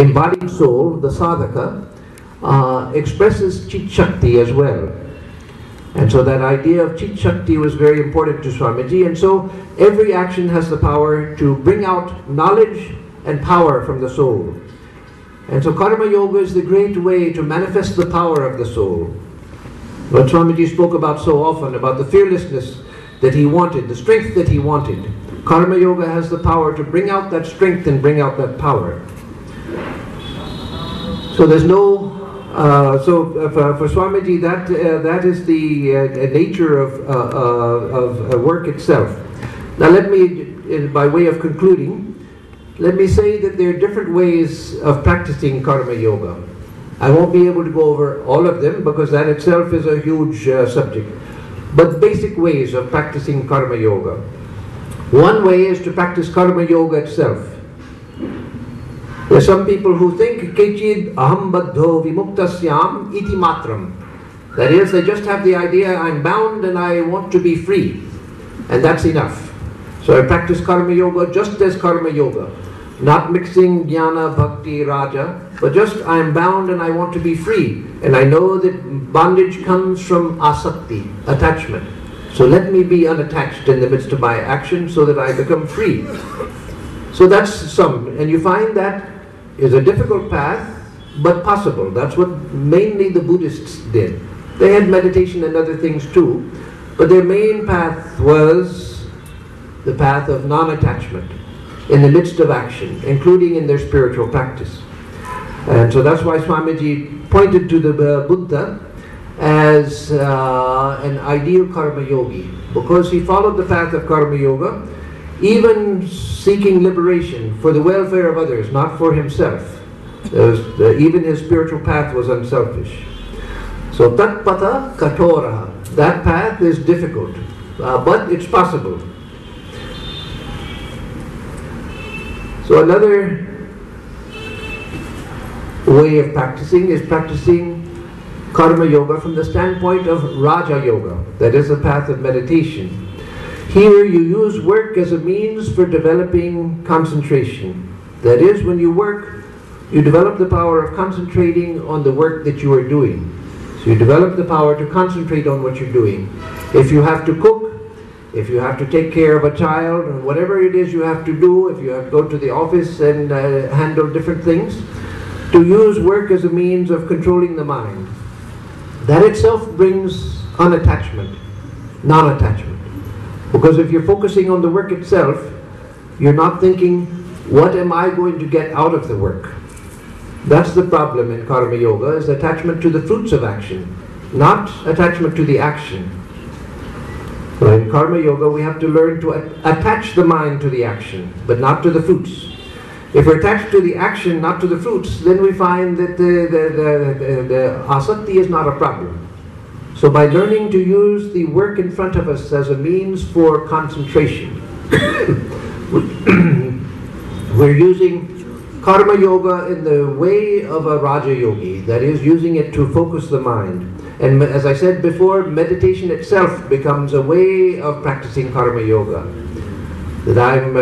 embodied soul, the sadhaka, expresses Chit Shakti as well. And so that idea of Chit Shakti was very important to Swamiji. And so every action has the power to bring out knowledge and power from the soul. And so Karma Yoga is the great way to manifest the power of the soul. What Swamiji spoke about so often, about the fearlessness that he wanted, the strength that he wanted. Karma Yoga has the power to bring out that strength and bring out that power. So there's no, for Swamiji, that is the nature of work itself. Now let me, by way of concluding, let me say that there are different ways of practicing Karma Yoga. I won't be able to go over all of them because that itself is a huge subject. But basic ways of practicing Karma Yoga. One way is to practice Karma Yoga itself. There are some people who think Kechid aham baddho vimuktasyam iti matram. That is, they just have the idea, I'm bound and I want to be free. And that's enough. So I practice Karma Yoga just as Karma Yoga. Not mixing jnana, bhakti, raja, but just I'm bound and I want to be free. And I know that bondage comes from asakti, attachment. So let me be unattached in the midst of my action so that I become free. So that's some, and you find that is a difficult path, but possible. That's what mainly the Buddhists did. They had meditation and other things too, but their main path was the path of non-attachment in the midst of action, including in their spiritual practice. And so that's why Swamiji pointed to the Buddha as an ideal Karma Yogi, because he followed the path of Karma Yoga, even seeking liberation for the welfare of others, not for himself. Even his spiritual path was unselfish. So tatpata katora, that path is difficult, but it's possible. So another way of practicing is practicing Karma Yoga from the standpoint of Raja Yoga, that is the path of meditation. Here you use work as a means for developing concentration. That is, when you work, you develop the power of concentrating on the work that you are doing. So you develop the power to concentrate on what you're doing. If you have to cook, if you have to take care of a child, or whatever it is you have to do, if you have to go to the office and handle different things, to use work as a means of controlling the mind. That itself brings unattachment, non-attachment. Because if you're focusing on the work itself, you're not thinking, what am I going to get out of the work? That's the problem in Karma Yoga, is attachment to the fruits of action, not attachment to the action. So in Karma Yoga we have to learn to attach the mind to the action, but not to the fruits. If we're attached to the action, not to the fruits, then we find that the asakti is not a problem. So by learning to use the work in front of us as a means for concentration, we're using Karma Yoga in the way of a Raja Yogi, that is, using it to focus the mind. And as I said before, meditation itself becomes a way of practicing Karma Yoga. That I'm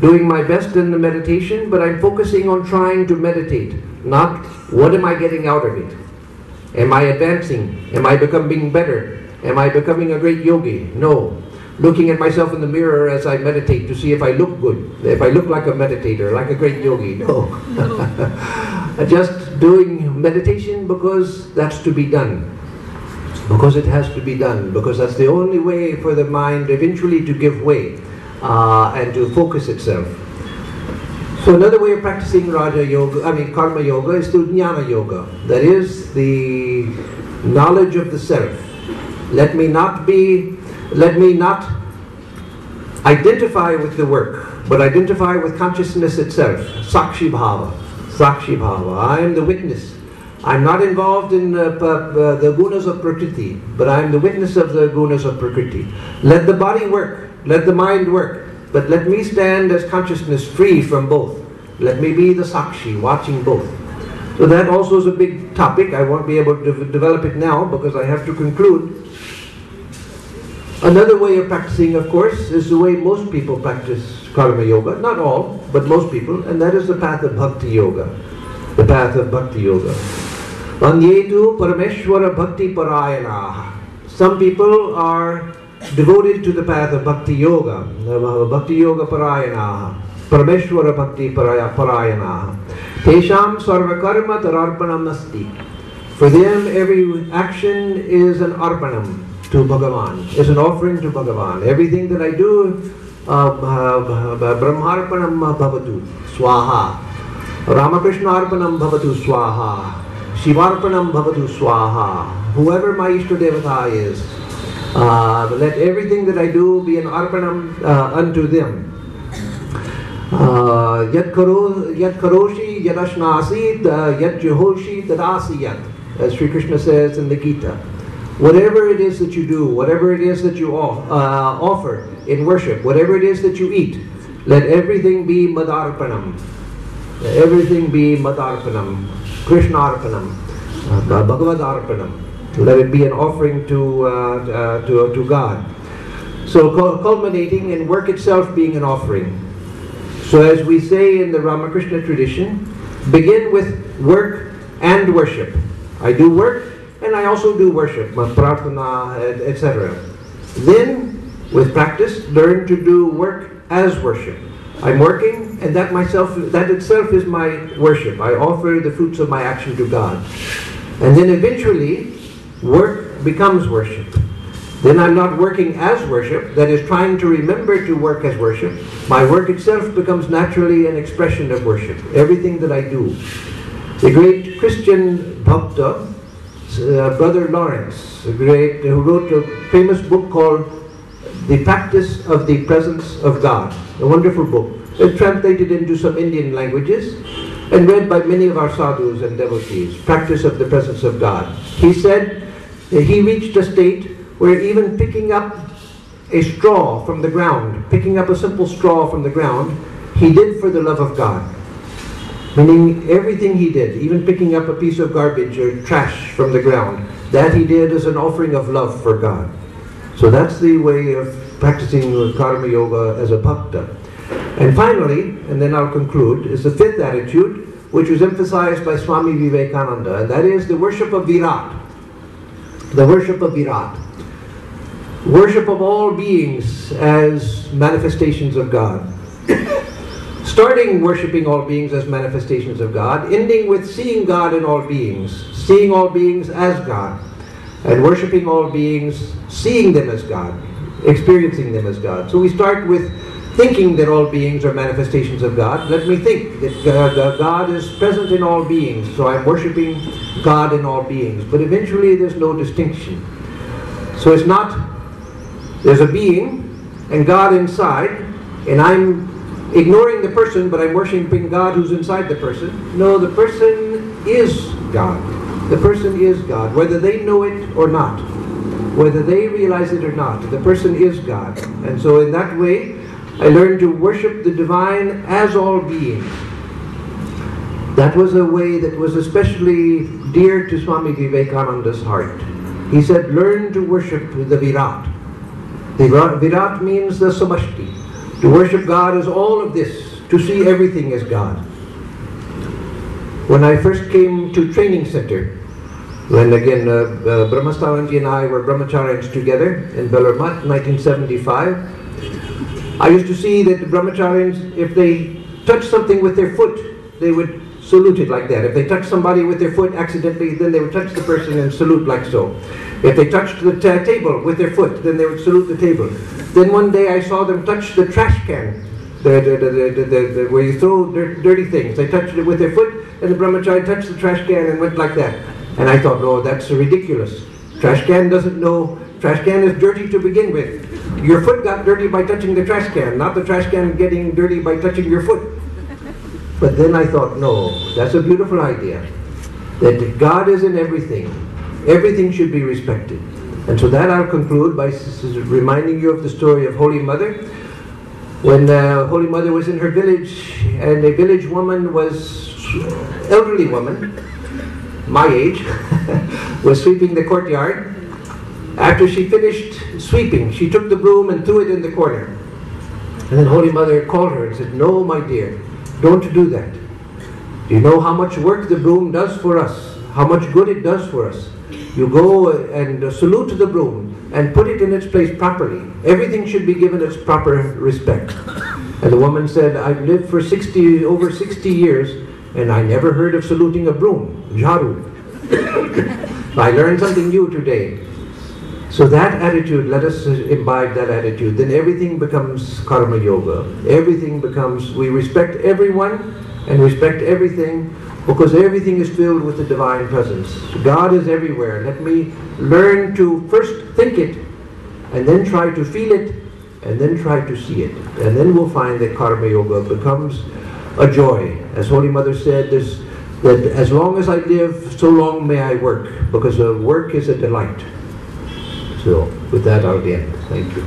doing my best in the meditation, but I'm focusing on trying to meditate, not what am I getting out of it. Am I advancing? Am I becoming better? Am I becoming a great yogi? No. Looking at myself in the mirror as I meditate to see if I look good, if I look like a meditator, like a great yogi. No. Just doing meditation because that's to be done. Because it has to be done. Because that's the only way for the mind eventually to give way and to focus itself. So another way of practicing Karma Yoga is through Jnana Yoga. That is the knowledge of the self. Let me not identify with the work, but identify with consciousness itself. Sakshi Bhava. Sakshi Bhava. I am the witness. I'm not involved in the gunas of Prakriti, but I'm the witness of the gunas of Prakriti. Let the body work. Let the mind work. But let me stand as consciousness free from both. Let me be the Sakshi, watching both. So that also is a big topic. I won't be able to develop it now because I have to conclude. Another way of practicing, of course, is the way most people practice Karma Yoga. Not all, but most people. And that is the path of Bhakti Yoga. the path of Bhakti Yoga. Anyetu Parameshwara Bhakti Parayanaha. Some people are devoted to the path of Bhakti Yoga, Bhakti Yoga Parayanaha, Parameshwara Bhakti Parayanaha. Tesham Sarvakarma Tararpanam Nasti. For them, every action is an arpanam to Bhagavan, is an offering to Bhagavan. Everything that I do, Brahmarpanam Bhavatu Swaha, Ramakrishna Arpanam Bhavatu Swaha, Shivarpanam Bhavatu Swaha. Whoever my Ishta Devata is, let everything that I do be an arpanam unto them. Yat karoshi yadashnasid yat jehoshi tadasi yat, as Sri Krishna says in the Gita. Whatever it is that you do, whatever it is that you offer in worship, whatever it is that you eat, let everything be madarpanam. Let everything be madarpanam, Krishnarpanam, Bhagavadarpanam. Let it be an offering to God. So culminating in work itself being an offering. So as we say in the Ramakrishna tradition, begin with work and worship. I do work and I also do worship, prarthana, etc. Then, with practice, learn to do work as worship. I'm working, and that itself is my worship. I offer the fruits of my action to God. And then eventually, work becomes worship. Then I'm not working as worship, that is trying to remember to work as worship. My work itself becomes naturally an expression of worship, everything that I do. The great Christian Bhakta, Brother Lawrence, who wrote a famous book called The Practice of the Presence of God, a wonderful book. It's translated into some Indian languages and read by many of our sadhus and devotees, Practice of the Presence of God. He said that he reached a state where even picking up a straw from the ground, picking up a simple straw from the ground, he did for the love of God. Meaning everything he did, even picking up a piece of garbage or trash from the ground, that he did as an offering of love for God. So that's the way of practicing Karma Yoga as a bhakta. And finally, and then I'll conclude, is the fifth attitude, which was emphasized by Swami Vivekananda, and that is the worship of Virat. The worship of Virat. Worship of all beings as manifestations of God. Starting worshipping all beings as manifestations of God, ending with seeing God in all beings, seeing all beings as God, and worshipping all beings, seeing them as God, experiencing them as God. So we start with thinking that all beings are manifestations of God. Let me think that God is present in all beings, so I'm worshipping God in all beings. But eventually there's no distinction. So it's not, there's a being and God inside, and I'm ignoring the person, but I'm worshipping God who's inside the person. No, the person is God. The person is God, whether they know it or not, whether they realize it or not. The person is God. And so in that way, I learned to worship the divine as all beings. That was a way that was especially dear to Swami Vivekananda's heart. He said, learn to worship the Virat. The Virat means the Samashti. To worship God as all of this, to see everything as God. When I first came to training center, when again Brahmastaranji and I were brahmacharyas together in Bellarmat, 1975, I used to see that the brahmacharyas, if they touched something with their foot, they would salute it like that. If they touched somebody with their foot accidentally, then they would touch the person and salute like so. If they touched the table with their foot, then they would salute the table. Then one day I saw them touch the trash can, where you throw dirty things. They touched it with their foot, and the brahmachari touched the trash can and went like that. And I thought, no, that's ridiculous. Trash can doesn't know, trash can is dirty to begin with. Your foot got dirty by touching the trash can, not the trash can getting dirty by touching your foot. But then I thought, no, that's a beautiful idea. That God is in everything. Everything should be respected. And so that I'll conclude by reminding you of the story of Holy Mother. When Holy Mother was in her village, and a village woman was, elderly woman, my age, was sweeping the courtyard. After she finished sweeping, she took the broom and threw it in the corner. And then Holy Mother called her and said, no, my dear, don't do that. You know how much work the broom does for us, how much good it does for us. You go and salute the broom and put it in its place properly. Everything should be given its proper respect. And the woman said, I've lived for over 60 years and I never heard of saluting a broom, jharu. I learned something new today. So that attitude, let us imbibe that attitude. Then everything becomes karma yoga. Everything becomes, we respect everyone and respect everything because everything is filled with the divine presence. God is everywhere. Let me learn to first think it and then try to feel it and then try to see it. And then we'll find that karma yoga becomes a joy. As Holy Mother said, that as long as I live, so long may I work, because work is a delight. So with that I'll end. Thank you.